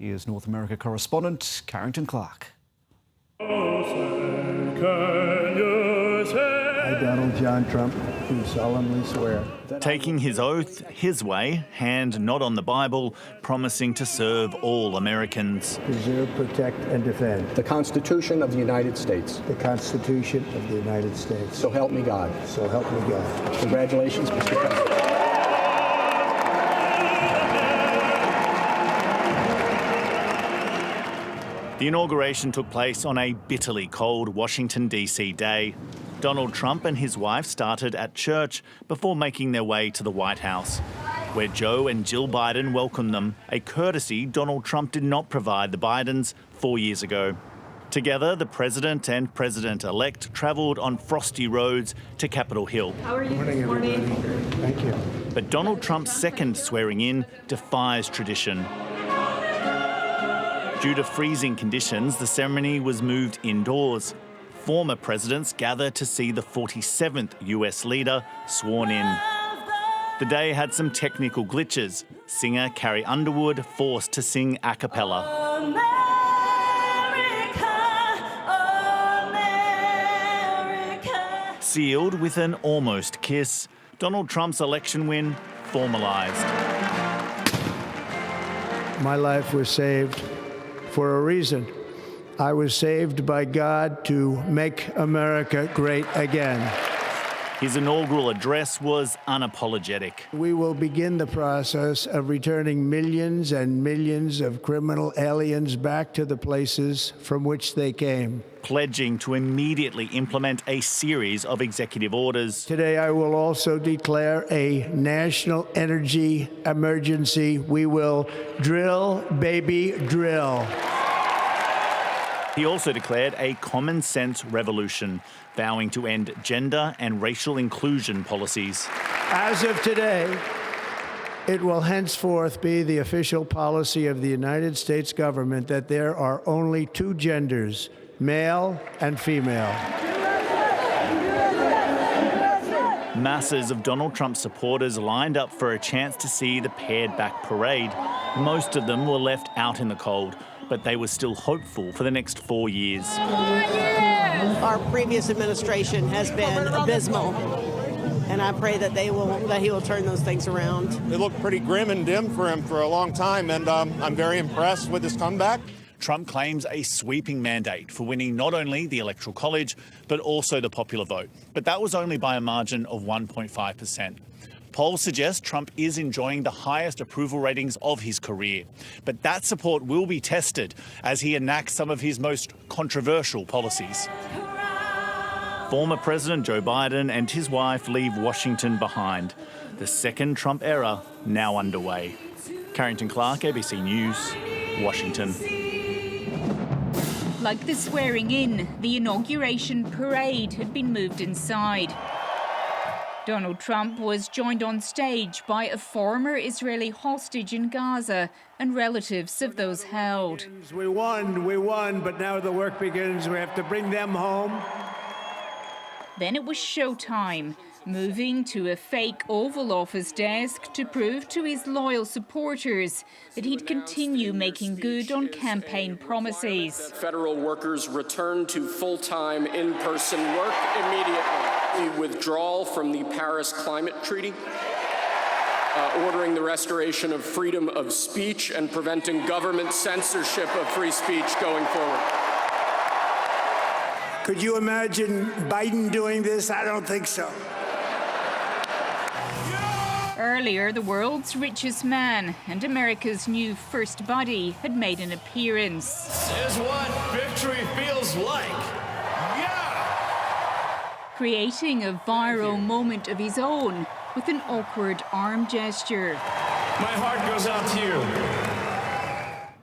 Here's North America correspondent Carrington Clarke. I, Donald John Trump, do solemnly swear. Taking his oath his way, hand not on the Bible, promising to serve all Americans. Preserve, protect, and defend the Constitution of the United States. the Constitution of the United States. So help me God. So help me God. Congratulations, Mr. President. The inauguration took place on a bitterly cold Washington, D.C. day. Donald Trump and his wife started at church before making their way to the White House, where Joe and Jill Biden welcomed them, a courtesy Donald Trump did not provide the Bidens 4 years ago. Together, the president and president-elect travelled on frosty roads to Capitol Hill. How are you this morning? Thank you. But Donald Trump's second swearing-in defies tradition. Due to freezing conditions, the ceremony was moved indoors. Former presidents gather to see the 47th US leader sworn in. The day had some technical glitches. Singer Carrie Underwood forced to sing a cappella. Sealed with an almost kiss, Donald Trump's election win formalised. My life was saved for a reason. I was saved by God to make America great again. His inaugural address was unapologetic. We will begin the process of returning millions and millions of criminal aliens back to the places from which they came. Pledging to immediately implement a series of executive orders. Today, I will also declare a national energy emergency. We will drill, baby, drill. He also declared a common sense revolution, vowing to end gender and racial inclusion policies. As of today, it will henceforth be the official policy of the United States government that there are only two genders, male and female. Masses of Donald Trump supporters lined up for a chance to see the paired back parade. Most of them were left out in the cold, but they were still hopeful for the next 4 years. Our previous administration has been abysmal, and I pray that he will turn those things around. It looked pretty grim and dim for him for a long time, and I'm very impressed with his comeback. Trump claims a sweeping mandate for winning not only the Electoral College, but also the popular vote. But that was only by a margin of 1.5%. Polls suggest Trump is enjoying the highest approval ratings of his career. But that support will be tested as he enacts some of his most controversial policies. Former President Joe Biden and his wife leave Washington behind. The second Trump era now underway. Carrington Clarke, ABC News, Washington. Like the swearing-in, the inauguration parade had been moved inside. Donald Trump was joined on stage by a former Israeli hostage in Gaza and relatives of those held. We won, but now the work begins. We have to bring them home. Then it was showtime, moving to a fake Oval Office desk to prove to his loyal supporters that he'd continue making good on campaign promises. Federal workers return to full-time in-person work immediately. The withdrawal from the Paris Climate Treaty, ordering the restoration of freedom of speech and preventing government censorship of free speech going forward. Could you imagine Biden doing this? I don't think so. Earlier, the world's richest man and America's new first buddy had made an appearance. This is what victory feels like. Creating a viral moment of his own with an awkward arm gesture. My heart goes out to you.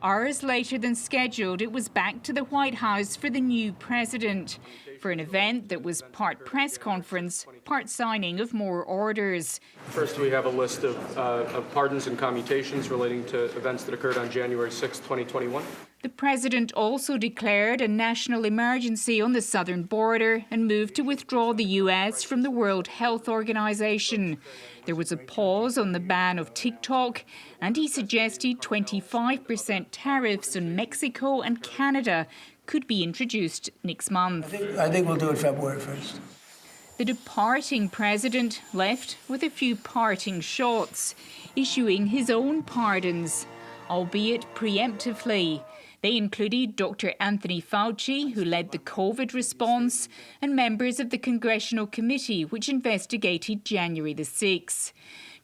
Hours later than scheduled, it was back to the White House for the new president. for an event that was part press conference, part signing of more orders. First, we have a list of pardons and commutations relating to events that occurred on January 6, 2021. The president also declared a national emergency on the southern border and moved to withdraw the US from the World Health Organization. There was a pause on the ban of TikTok, and he suggested 25% tariffs on Mexico and Canada could be introduced next month. I think we'll do it February 1st. The departing president left with a few parting shots, issuing his own pardons, albeit preemptively. They included Dr. Anthony Fauci, who led the COVID response, and members of the Congressional Committee, which investigated January the 6th.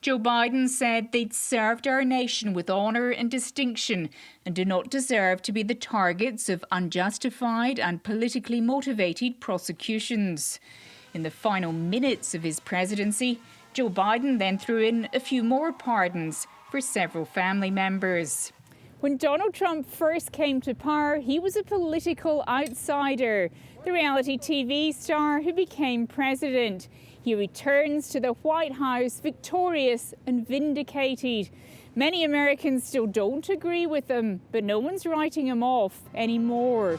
Joe Biden said they'd served our nation with honour and distinction and do not deserve to be the targets of unjustified and politically motivated prosecutions. In the final minutes of his presidency, Joe Biden then threw in a few more pardons for several family members. When Donald Trump first came to power, he was a political outsider, the reality TV star who became president. He returns to the White House victorious and vindicated. Many Americans still don't agree with him, but no one's writing him off anymore.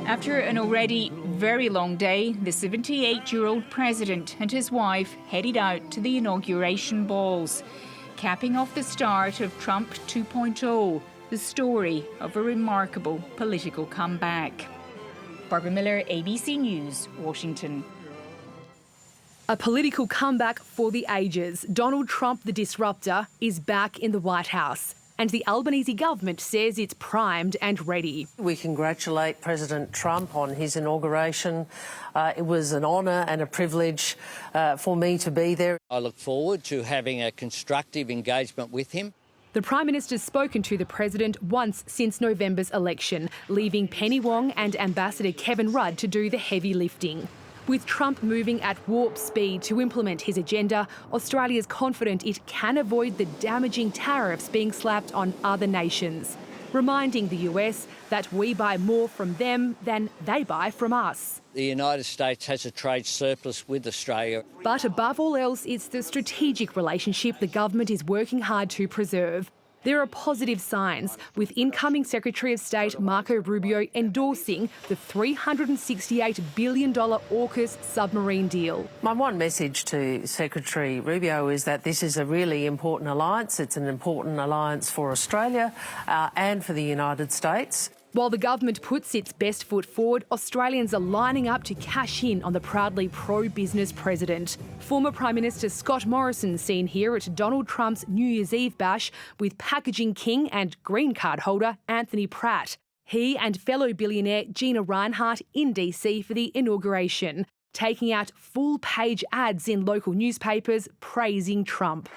After an already very long day, the 78-year-old president and his wife headed out to the inauguration balls, capping off the start of Trump 2.0, the story of a remarkable political comeback. Barbara Miller, ABC News, Washington. A political comeback for the ages. Donald Trump, the disruptor, is back in the White House, and the Albanese government says it's primed and ready. We congratulate President Trump on his inauguration. It was an honour and a privilege for me to be there. I look forward to having a constructive engagement with him. The Prime Minister's spoken to the President once since November's election, leaving Penny Wong and Ambassador Kevin Rudd to do the heavy lifting. With Trump moving at warp speed to implement his agenda, Australia's confident it can avoid the damaging tariffs being slapped on other nations, reminding the US that we buy more from them than they buy from us. The United States has a trade surplus with Australia. But above all else, it's the strategic relationship the government is working hard to preserve. There are positive signs, with incoming Secretary of State Marco Rubio endorsing the $368 billion AUKUS submarine deal. My one message to Secretary Rubio is that this is a really important alliance. It's an important alliance for Australia and for the United States. While the government puts its best foot forward, Australians are lining up to cash in on the proudly pro-business president. Former Prime Minister Scott Morrison seen here at Donald Trump's New Year's Eve bash with packaging king and green card holder Anthony Pratt. He and fellow billionaire Gina Rinehart in DC for the inauguration, taking out full-page ads in local newspapers praising Trump.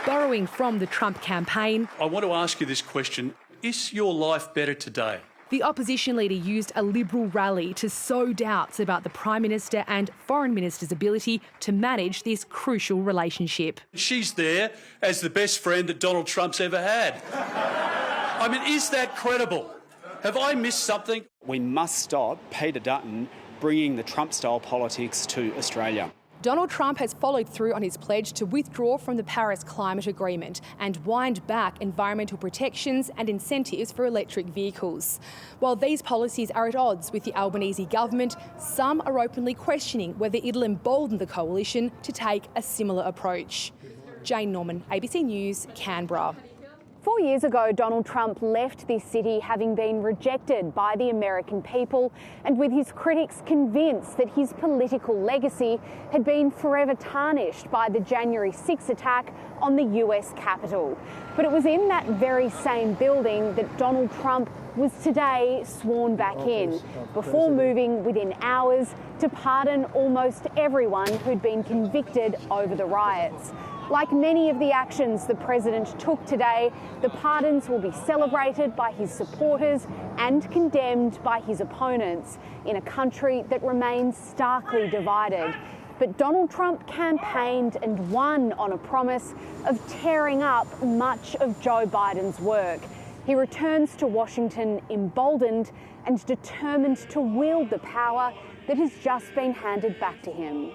Borrowing from the Trump campaign, I want to ask you this question. Is your life better today? The opposition leader used a Liberal rally to sow doubts about the Prime Minister and Foreign Minister's ability to manage this crucial relationship. She's there as the best friend that Donald Trump's ever had. I mean, is that credible? Have I missed something? We must stop Peter Dutton bringing the Trump-style politics to Australia. Donald Trump has followed through on his pledge to withdraw from the Paris Climate Agreement and wind back environmental protections and incentives for electric vehicles. While these policies are at odds with the Albanese government, some are openly questioning whether it'll embolden the coalition to take a similar approach. Jane Norman, ABC News, Canberra. 4 years ago, Donald Trump left this city having been rejected by the American people and with his critics convinced that his political legacy had been forever tarnished by the January 6 attack on the US Capitol. But it was in that very same building that Donald Trump was today sworn back in, before moving within hours to pardon almost everyone who'd been convicted over the riots. Like many of the actions the president took today, the pardons will be celebrated by his supporters and condemned by his opponents in a country that remains starkly divided. But Donald Trump campaigned and won on a promise of tearing up much of Joe Biden's work. He returns to Washington emboldened and determined to wield the power that has just been handed back to him.